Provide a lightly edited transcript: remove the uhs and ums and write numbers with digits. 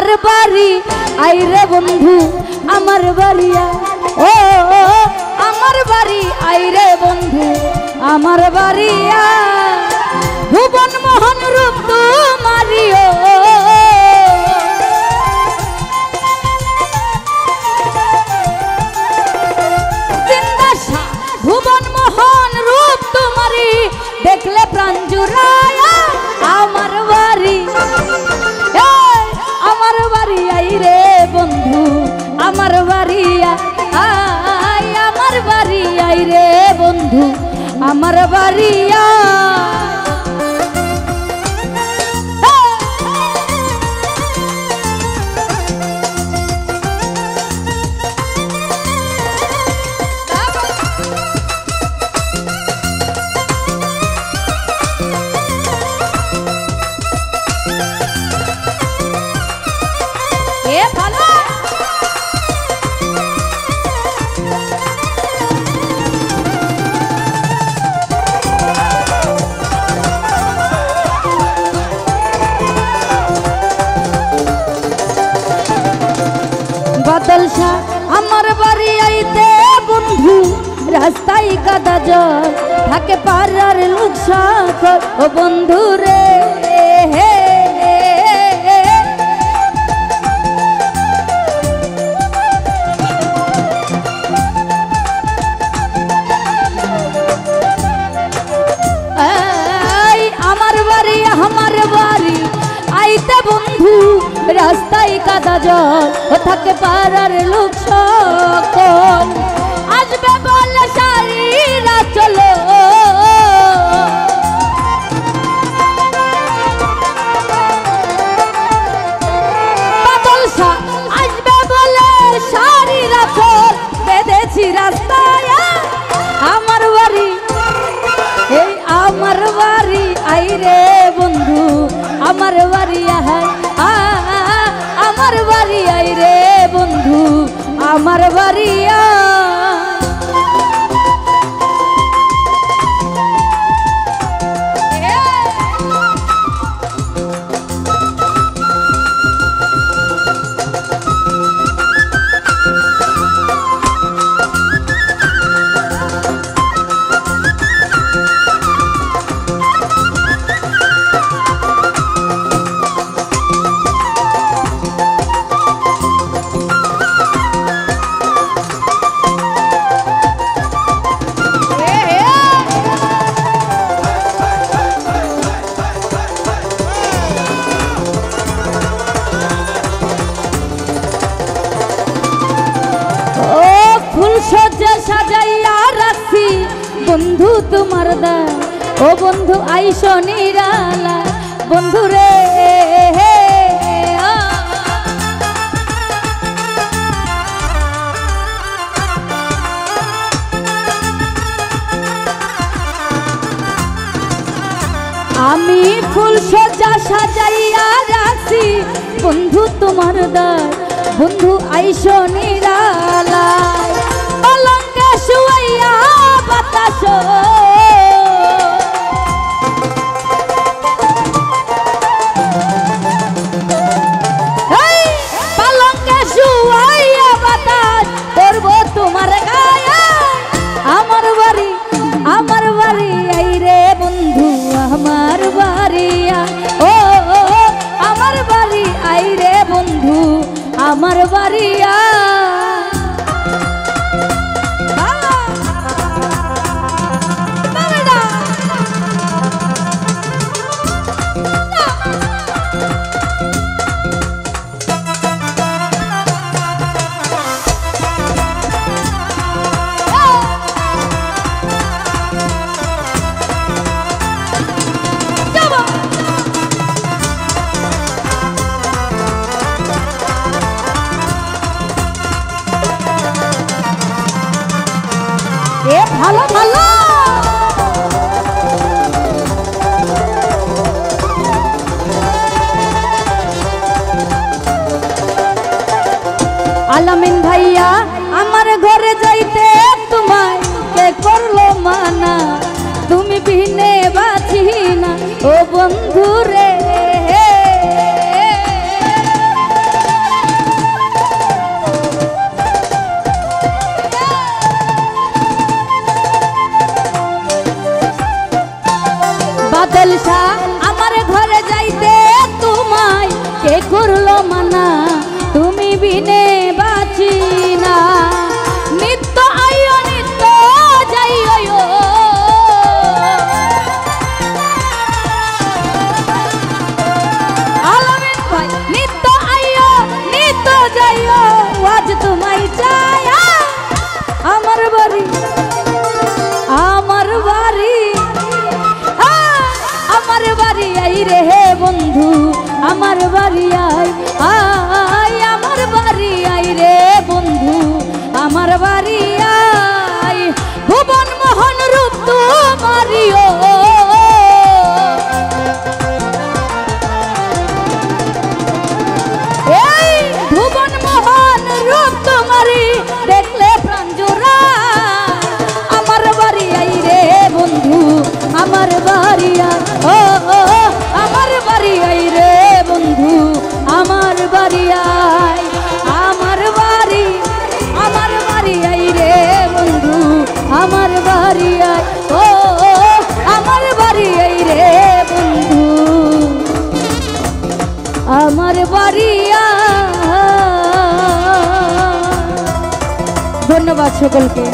আমার বাড়ি আইরে বন্ধু আমার বাড়িয়া ও আমার বাড়ি আইরে বন্ধু আমার বাড়িয়া ভুবন মোহন রূপ তোমারিও ভুবন মোহন রূপ তোমারি দেখলে প্রাণ জুড়ায়া আমার বাড়ি আইরে বন্ধু আমার বাড়ি আমার বাড়ি আইরে বন্ধু আমার বাড়িয়া বাদলশা আমার বাড়ি আইতে বন্ধু রাস্তায় কাদা জল থাকে পাড়ার লোক সাকর ও বন্ধু রে আমার বাড়ি আইতে বন্ধু রাস্তায় কাদা জল ও থাকে পাড়ার লোক সকল আসবে বলে সারিরা চলো বাদলশা আসবে বলে সারিরা চল বেঁধেছি রাস্তায় আমার বাড়ি এই আমার বাড়ি আইরে বন্ধু আমার বাড়ি আমার বাড়ি আইরে বন্ধু আমার বাড়িয়া বন্ধু তোমার দা ও বন্ধু আইসো নিরালা বন্ধু রে আমি ফুল সজ্জা সাজাইয়া রাখছি বন্ধু তোমার দা বন্ধু আইসো নিরালা পলঙ্কে শুয়াইয়া বাতাস পলঙ্কে শুয়াইয়া বাতাস করবো তোমার গায়ে আমার বাড়ি আইরে বন্ধু আমার বাড়িয়া ও আমার বাড়ি আইরে বন্ধু আমার বাড়িয়া ভালো ভালো আলামিন ভাইয়া আমার ঘরে যাইতে তোমায় কে করলো মানা তুমি বিনে বাঁচি না ও বন্ধু রে কে করলো মানা তুমি বিনে বাঁচি না। নিত্য আইও নিত্য যাইও আলামিন ভাই, নিত্য আইও নিত্য যাইও আজ তোমায় চাই। আমার বাড়ি আমার বাড়ি আমার বাড়ি আই রে হে বন্ধু আমার বাড়ি আই আমার বাড়ি আই রে বন্ধু আমার বাড়ি আই। ভুবন মোহন রূপ তোমারিও এই ভুবন মোহন রূপ তোমারি দেখলে প্রাণ জোড়া। আমার বাড়ি আই রে বন্ধু আমার বাড়ি আই আমার বাড়ি আই রে বন্ধু আমার বাড়ি আই। আমার বাড়ি আই রে বন্ধু আমার বাড়ি আই আমার বাড়ি আই রে বন্ধু আমার বাড়ি আই। ধন্যবাদ সকলকে।